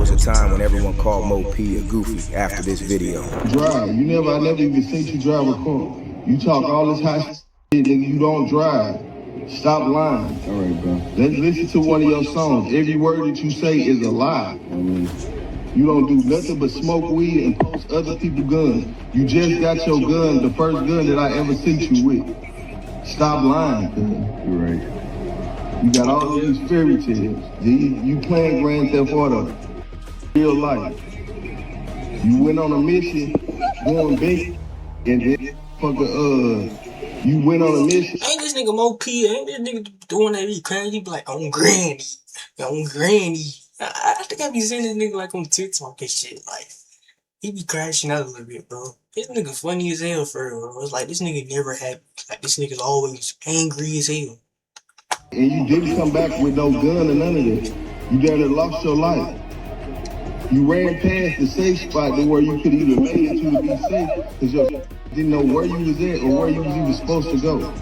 was a time when everyone called Mo P a goofy after this video. Drive. I never even seen you drive a car. You talk all this hot shit, nigga, you don't drive. Stop lying. All right, bro. Let's listen to one of your songs. Every word that you say is a lie. You don't do nothing but smoke weed and post other people's guns. You just got your gun, the first gun that I ever seen you with. Stop lying, cuz. You're right. You got all these fairy tales. You playing Grand Theft Auto. Real life. You went on a mission, going big, and then you went on a mission. Ain't this nigga Mo P, ain't this nigga doing that he crazy? He be like, on granny. I think I be seeing this nigga like on TikTok and shit. Like, he be crashing out a little bit, bro. This nigga funny as hell for real, bro. It's like this nigga never happy. Like, this nigga's always angry as hell. And you didn't come back with no gun or none of this. You damn near lost your life. You ran past the safe spot to where you could even make it to be safe because you didn't know where you was at or where you was even supposed to go.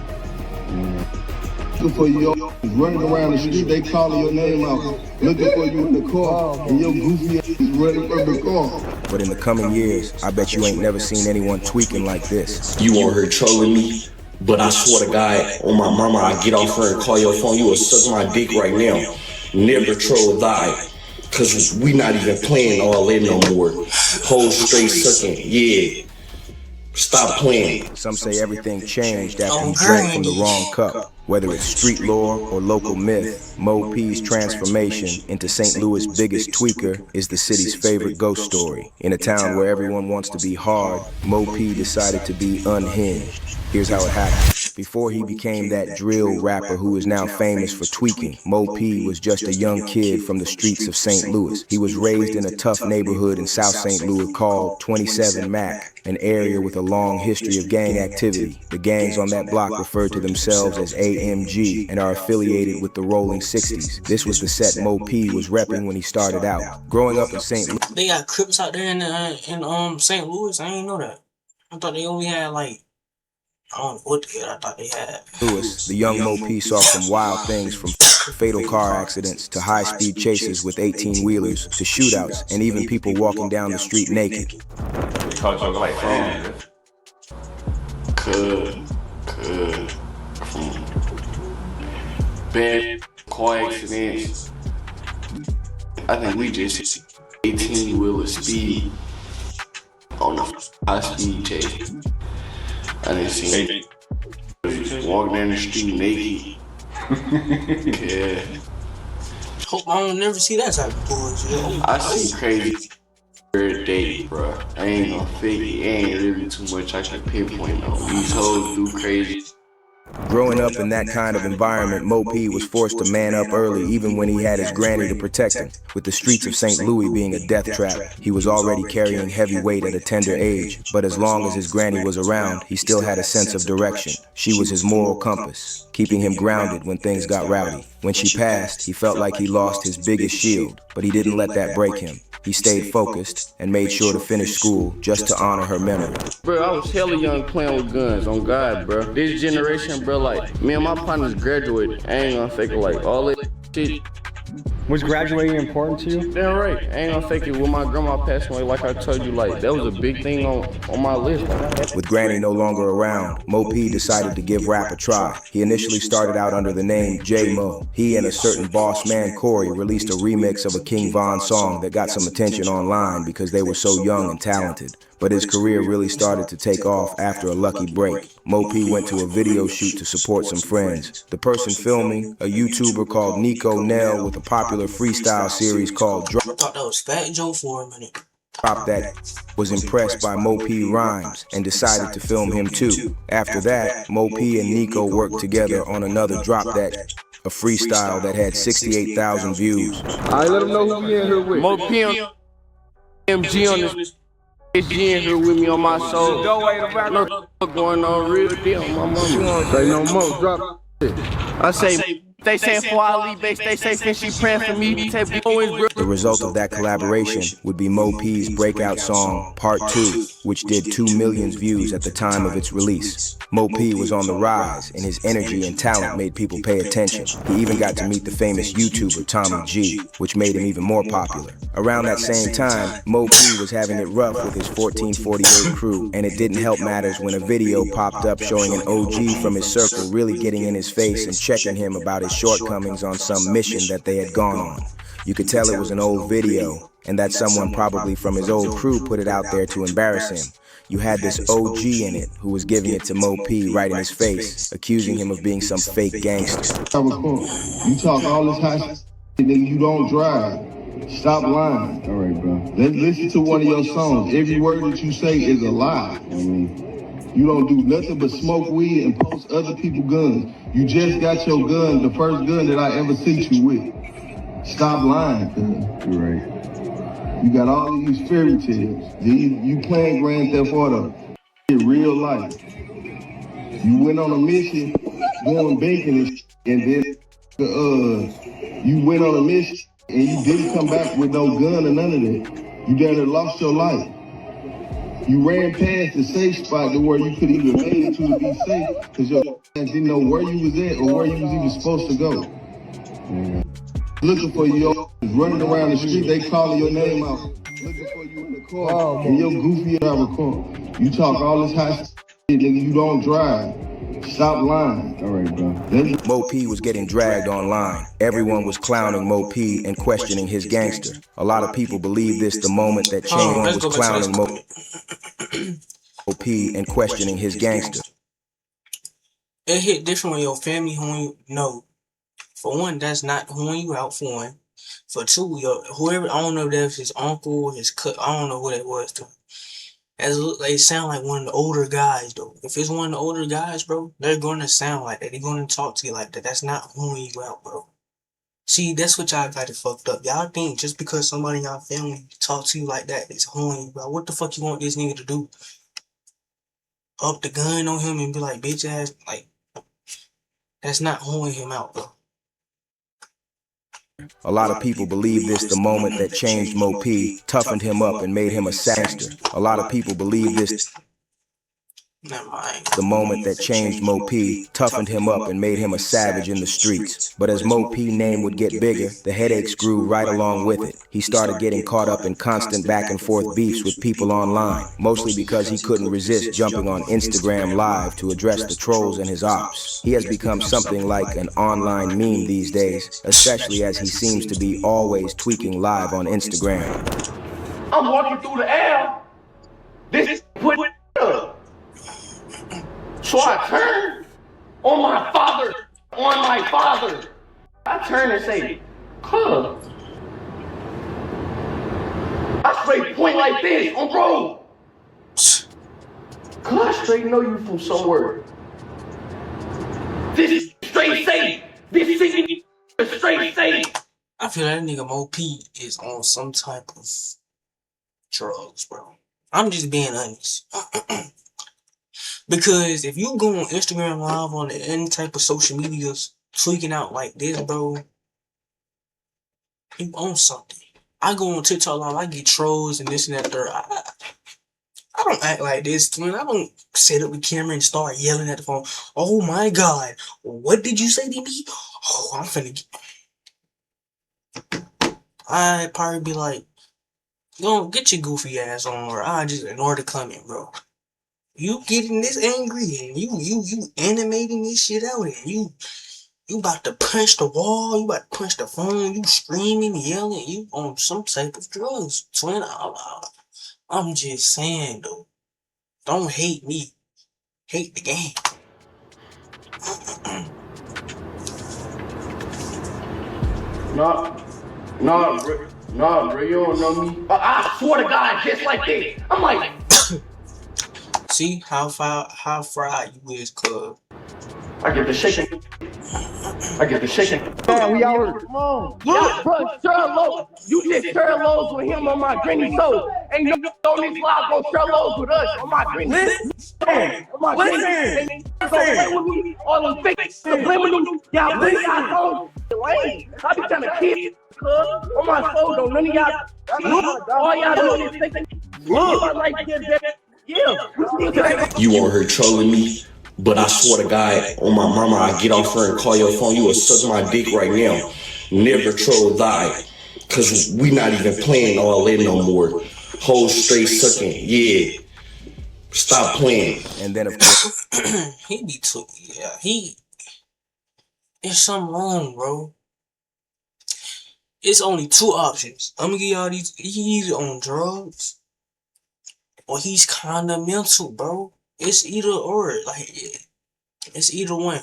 Looking for you, running around the street, they calling your name out, looking for you in the car, and your goofy ass is running from the car. But in the coming years, I bet you ain't never seen anyone tweaking like this. You on her trolling me, but I swear to God, on my mama, I get off her and call your phone, you will suck my dick right now. Never troll thy. Cause we not even playing all in no more. Whole straight sucking, yeah. Stop playing. Some say everything changed after he drank from the wrong cup. Whether it's street lore or local myth, Mo P's transformation into St. Louis' biggest tweaker is the city's favorite ghost story. In a town where everyone wants to be hard, Mo P decided to be unhinged. Here's how it happened. Before he became that drill rapper who is now famous for tweaking, Mo P was just a young kid from the streets of St. Louis. He was raised in a tough neighborhood in South St. Louis called 27 Mac, an area with a long history of gang activity. The gangs on that block referred to themselves as AMG and are affiliated with the Rolling 60s. This was the set Mo P was repping when he started out. Growing up in St. Louis, they got Crips out there in St. Louis. I didn't know that. I thought they only had like, I don't know what the hell I thought they had. Louis, the young Mo P saw some wild things, from fatal car accidents to high-speed chases with 18-wheelers to shootouts and even people walking down the street naked. They call you like bad car accidents. I think we just 18-wheeler speed on a high-speed chase. I didn't see him walking down the street naked. Yeah. Hope I don't never see that type of bullshit. I see crazy every day, bro. I ain't gonna fake it. Ain't really too much I can pinpoint on. These hoes do crazy. Growing up in that kind of environment, Mo P was forced to man up early even when he had his granny to protect him. With the streets of St. Louis being a death trap, he was already carrying heavy weight at a tender age. But as long as his granny was around, he still had a sense of direction. She was his moral compass, keeping him grounded when things got rowdy. When she passed, he felt like he lost his biggest shield, but he didn't let that break him. He stayed focused and made sure to finish school just to honor her memory. Bro, I was hella young playing with guns, on God, bro. This generation, bro, like, me and my partners graduated. I ain't gonna fake it, like, all that shit. Was graduating important to you? Damn right. I ain't gonna fake it. When my grandma passed away, like I told you, like, that was a big thing on my list. With Granny no longer around, Mo P decided to give rap a try. He initially started out under the name J Mo. He and a certain boss man Corey released a remix of a King Von song that got some attention online because they were so young and talented. But his career really started to take off after a lucky break. Mo P went to a video shoot to support some friends. The person filming, a YouTuber called Nico Nell with a popular freestyle series called Drop. I thought that was Fat Joe for a minute. That was impressed by Mo P rhymes and decided to film him too. After that, Mo P and Nico worked together on another Drop That, a freestyle that had 68,000 views. I let them know who we in here with. Mo P and MG on this. G in here with me on my soul. Look, going on real deal, my mama. Say no more, drop it. I say They say for Ali, they say she praying for me. Say we always real. The result of that collaboration would be Mo P's breakout song, Part 2, which did 2 million views at the time of its release. Mo P was on the rise, and his energy and talent made people pay attention. He even got to meet the famous YouTuber Tommy G, which made him even more popular. Around that same time, Mo P was having it rough with his 1448 crew, and it didn't help matters when a video popped up showing an OG from his circle really getting in his face and checking him about his shortcomings on some mission that they had gone on. You could tell it was an old video, and that someone probably from his old crew put it out there to embarrass him. You had this OG in it who was giving it to Mo P right in his face, accusing him of being some fake gangster. You talk all this hot shit, nigga, you don't drive. Stop lying. All right, bro. Let's listen to one of your songs. Every word that you say is a lie. You don't do nothing but smoke weed and post other people's guns. You just got your gun, the first gun that I ever seen you with. Stop lying, cuz. You're right. You got all of these fairy tales. You playing Grand Theft Auto in real life. You went on a mission going banking and then you went on a mission and you didn't come back with no gun or none of that. You down there lost your life. You ran past the safe spot to where you could even made it to be safe because your ass didn't know where you was at or where you was even supposed to go. Looking for you, running around the street, they calling your name out. Looking for you in the car, in your goofy driver car. You talk all this hot shit, nigga, you don't drive. Stop lying. All right, bro. Mo P was getting dragged online. Everyone was clowning Mo P and questioning his gangster. A lot of people believe this the moment that Chain was clowning Mo P and questioning his gangster. It hit different when your family who you know. For one, that's not who you out for one. For two, whoever, I don't know if that's his uncle, his cut, I don't know who that was though. They sound like one of the older guys though. If it's one of the older guys, bro, they're gonna sound like that. They're gonna talk to you like that. That's not who you out, bro. See, that's what y'all got it fucked up. Y'all think just because somebody in y'all family talk to you like that, it's who you, bro. What the fuck you want this nigga to do? Up the gun on him and be like, bitch ass, like, that's not holding him out, bro. A lot of people believe this the moment that changed Mo P, toughened him up and made him a gangster. A lot of people believe this Never mind. the moment that changed Mo P, toughened him up and made him a savage in the streets. But as Mo P name would get bigger, the headaches grew right along with it. He started getting caught up in constant back and forth beefs with people online, mostly because he couldn't resist jumping on Instagram Live to address the trolls and his ops. He has become something like an online meme these days, especially as he seems to be always tweaking live on Instagram. I'm walking through the air. This put up. So I turn on my father. I turn and say, "Huh." I straight point like this on road. Cause I straight know you from somewhere. This is straight safe. This city is straight safe. I feel that nigga Mo P is on some type of drugs, bro. I'm just being honest. Because if you go on Instagram Live on any type of social medias tweaking out like this, bro, you own something. I go on TikTok Live, I get trolls and this and that third. I don't act like this, twin. I don't set up the camera and start yelling at the phone. Oh my God, what did you say to me? Oh, I'm finna I'd probably be like, go get your goofy ass on, or I just ignore the comment, bro. You getting this angry and you animating this shit out and you about to punch the wall, you about to punch the phone, you screaming, yelling, you on some type of drugs, twin. I'm just saying though, don't hate me, hate the game. Nah, bro, you don't know me. I swear to God, just like this. I'm like, see how fried you is, cuz. I get the shaking. Man, we out here. Come on. Look, bro, Sherlock, you just Sherlock with him on my granny soul. Ain't no on this live go Sherlock with us on my granny. Listen, on my granny. play with me, all them fake subliminal, y'all bring y'all songs lame. I be trying to kill cuz on my soul though, none of y'all all y'all do is fake. Yeah, You on her trolling me, but I swear to God, on my mama, I get off her and call your phone. You will suck my dick right now. Never troll thy, cause we not even playing all that no more. Whole straight sucking, yeah. Stop playing. And then, of course, He be too, yeah, there's something wrong, bro. It's only two options. I'm gonna give y'all these. He's on drugs, or he's kinda mental, bro. It's either or. Like, it's either one.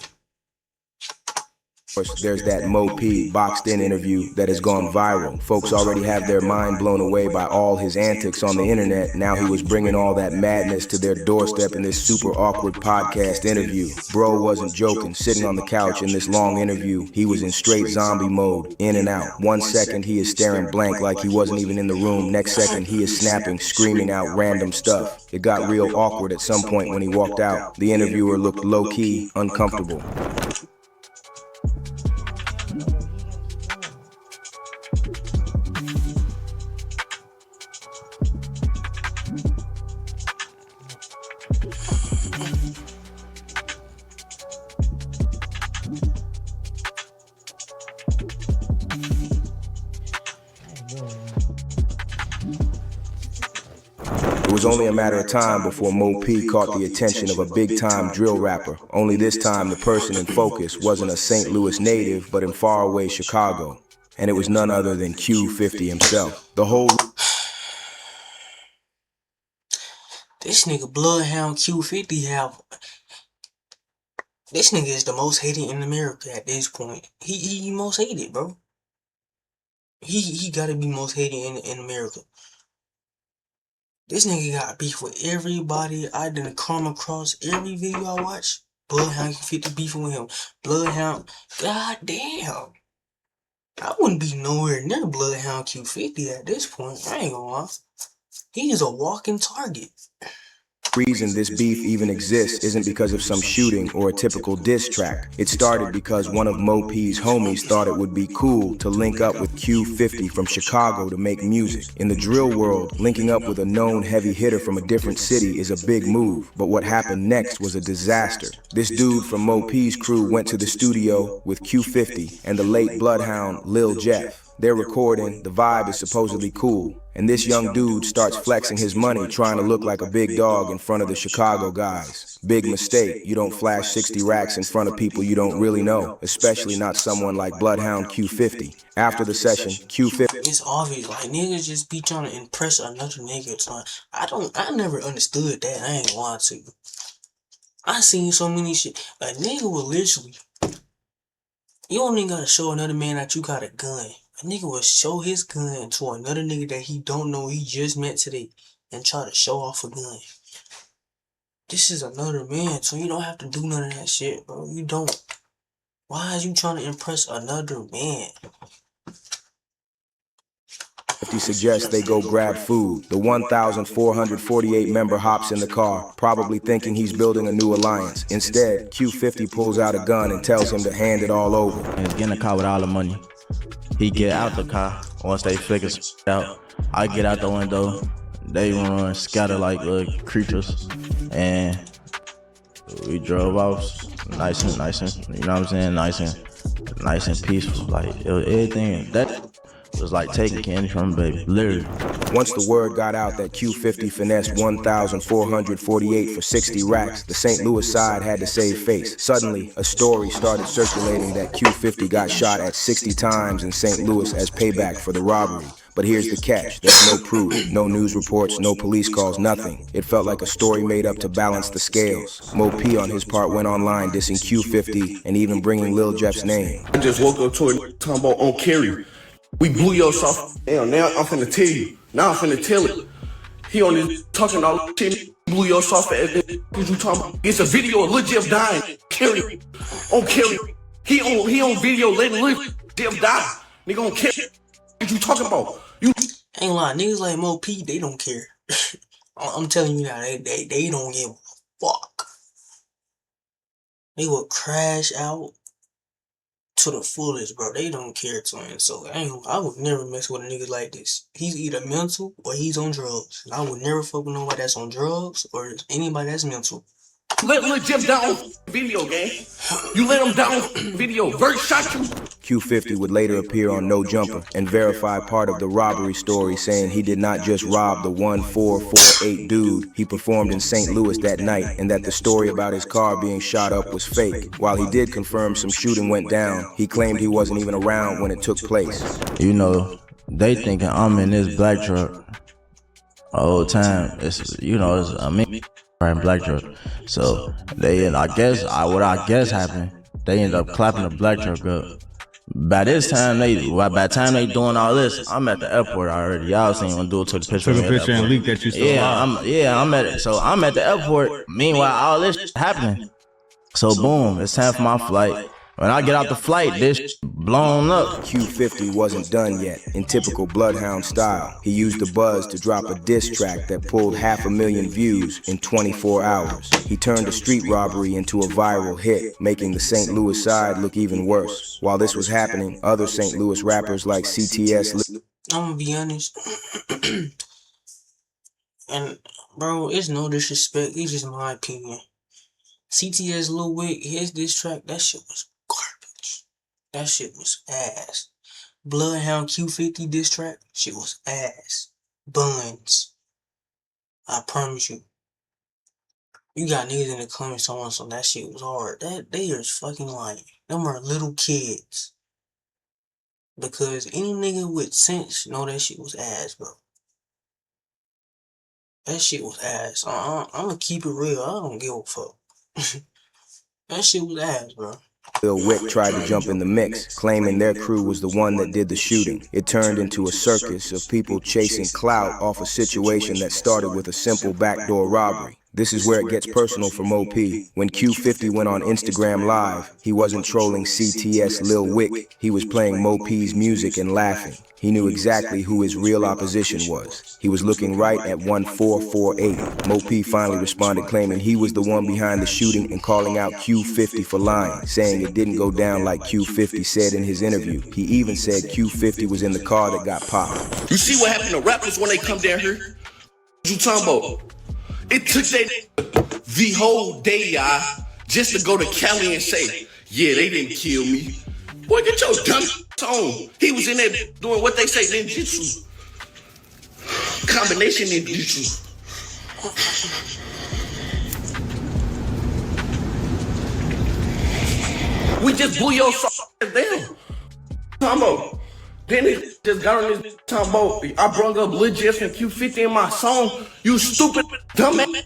there's that Mo P boxed in interview that has gone viral. Folks already have their mind blown away by all his antics on the internet. Now he was bringing all that madness to their doorstep in this super awkward podcast interview. Bro wasn't joking. Sitting on the couch in this long interview, he was in straight zombie mode, in and out. 1 second he is staring blank like he wasn't even in the room. Next second he is snapping, screaming out random stuff. It got real awkward at some point when he walked out. The interviewer looked low-key uncomfortable. It was only a matter of time before Mo P caught the attention of a big-time drill rapper. Only this time the person in focus wasn't a St. Louis native, but in faraway Chicago. And it was none other than Q50 himself. The whole... This nigga Bloodhound Q50 have... This nigga is the most hated in America at this point. He most hated, bro. He gotta be most hated in America. This nigga got beef with everybody. I done come across every video I watch. Bloodhound Q50 beefing with him. Bloodhound, god damn. I wouldn't be nowhere near Bloodhound Q50 at this point. I ain't gonna lie. He is a walking target. reason this beef even exists isn't because of some shooting or a typical diss track. It started because one of Mo P's homies thought it would be cool to link up with Q50 from Chicago to make music. In the drill world, linking up with a known heavy hitter from a different city is a big move, but what happened next was a disaster. This dude from Mo P's crew went to the studio with Q50 and the late Bloodhound Lil Jeff. They're recording, the vibe is supposedly cool, and this young dude starts flexing his money trying to look like a big dog in front of the Chicago guys. Big mistake, you don't flash 60 racks in front of people you don't really know, especially not someone like Bloodhound Q50. After the session, Q50... It's obvious, like niggas just be trying to impress another nigga. I never understood that, I ain't gonna lie to you. I seen so many shit, a nigga will literally, you don't even gotta show another man that you got a gun. A nigga will show his gun to another nigga that he don't know he just met today and try to show off a gun. This is another man, so you don't have to do none of that shit, bro. You don't. Why is you trying to impress another man? He suggests they go grab food. The 1,448 member hops in the car, probably thinking he's building a new alliance. Instead, Q50 pulls out a gun and tells him to hand it all over. And get in the car with all the money. He get out the car once they figure out. I get out the window. They run, scatter like little creatures, and we drove off nice and you know what I'm saying, nice and peaceful. Like it was everything that was like taking candy from a baby, literally. Once the word got out that Q50 finessed 1,448 for 60 racks, the St. Louis side had to save face. Suddenly, a story started circulating that Q50 got shot at 60 times in St. Louis as payback for the robbery. But here's the catch, there's no proof, no news reports, no police calls, nothing. It felt like a story made up to balance the scales. Mo P on his part went online dissing Q50 and even bringing Lil Jeff's name. I just woke up to it talking about on Kerry. We blew your soft. Damn, now I'm finna tell you. Now I'm finna tell it. He on this talking all shit. Blew your soft ass. What you talking about? It's a video of Lil Jeff dying. Kerry. On Kerry. He on video letting Lil Jeff die. Nigga on Kerry. What you talking about? You Ain't lying, niggas like Mo P, they don't care. I'm telling you now, they don't give a fuck. They will crash out to the fullest, bro. They don't care, twin. So I would never mess with a nigga like this. He's either mental or he's on drugs. And I would never fuck with nobody that's on drugs or anybody that's mental. Let Lil Jim down video, gang. You let him down video. Vert shot you. Q50 would later appear on No Jumper and verify part of the robbery story, saying he did not just rob the 1448 dude he performed in St. Louis that night, and that the story about his car being shot up was fake. While he did confirm some shooting went down, he claimed he wasn't even around when it took place. You know, they thinking I'm in this black truck the whole time. It's me riding black truck. So they, and what I guess happened, they end up clapping the black truck up. By the time they doing all this, I'm at the airport already. Y'all seen when dude took the picture. Took a picture and leaked that you still I'm at it. So I'm at the airport. Meanwhile, all this happening. So boom, it's time for my flight. When I get out the flight, this blown up. Q50 wasn't done yet. In typical Bloodhound style, he used the buzz to drop a diss track that pulled 500,000 views in 24 hours. He turned a street robbery into a viral hit, making the St. Louis side look even worse. While this was happening, other St. Louis rappers like CTS... I'm gonna be honest. And, bro, it's no disrespect. It's just my opinion. CTS Lil Wick, his diss track, that shit was garbage. That shit was ass. Bloodhound Q50 diss track, shit was ass. Buns. I promise you. You got niggas in the comments on some that shit was hard. They is fucking lying. Them are little kids. Because any nigga with sense know that shit was ass, bro. That shit was ass. I'ma keep it real. I don't give a fuck. That shit was ass, bro. Lil Wick tried to jump in the mix, claiming their crew was the one that did the shooting. It turned into a circus of people chasing clout off a situation that started with a simple backdoor robbery. This is where it gets personal for Mo P. When Q50 went on Instagram Live, he wasn't trolling CTS Lil Wick. He was playing Mo P's music and laughing. He knew exactly who his real opposition was. He was looking right at 1448. Mo P finally responded, claiming he was the one behind the shooting and calling out Q50 for lying, saying it didn't go down like Q50 said in his interview. He even said Q50 was in the car that got popped. You see what happened to rappers when they come down here? What you talking about? It took the whole day, y'all, just to go to Cali and say, yeah, they didn't kill me. Boy, get your dumb on. He was in there doing what they say ninjutsu. Combination ninjutsu. We just blew your down. Talking about. Then it just got on this talking about, I brought up Lil Jeff and Q50 in my song. You stupid dumbass.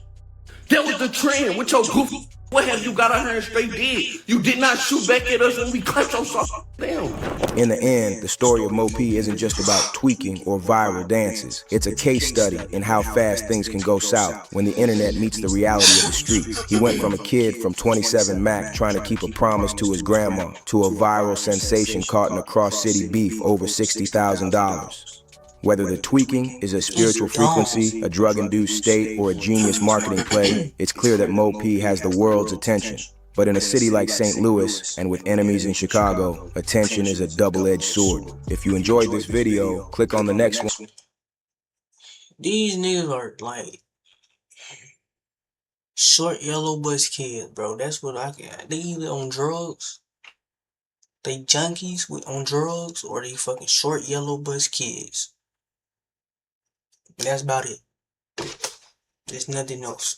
That was the trend with your goofy. What have you got out here and straight dead? You did not shoot back at us when we clapped your song down. In the end, the story of Mo P isn't just about tweaking or viral dances. It's a case study in how fast things can go south when the internet meets the reality of the streets. He went from a kid from 27 Mac trying to keep a promise to his grandma to a viral sensation caught in a cross-city beef over $60,000. Whether the tweaking is a spiritual frequency, a drug-induced state, or a genius marketing play, it's clear that Mo P has the world's attention. But in a city like St. Louis, and with enemies in Chicago, attention is a double-edged sword. If you enjoyed this video, click on the next one. These niggas are like short yellow bus kids, bro. That's what I got. They either on drugs, they junkies on drugs, or they fucking short yellow bus kids. That's about it. There's nothing else.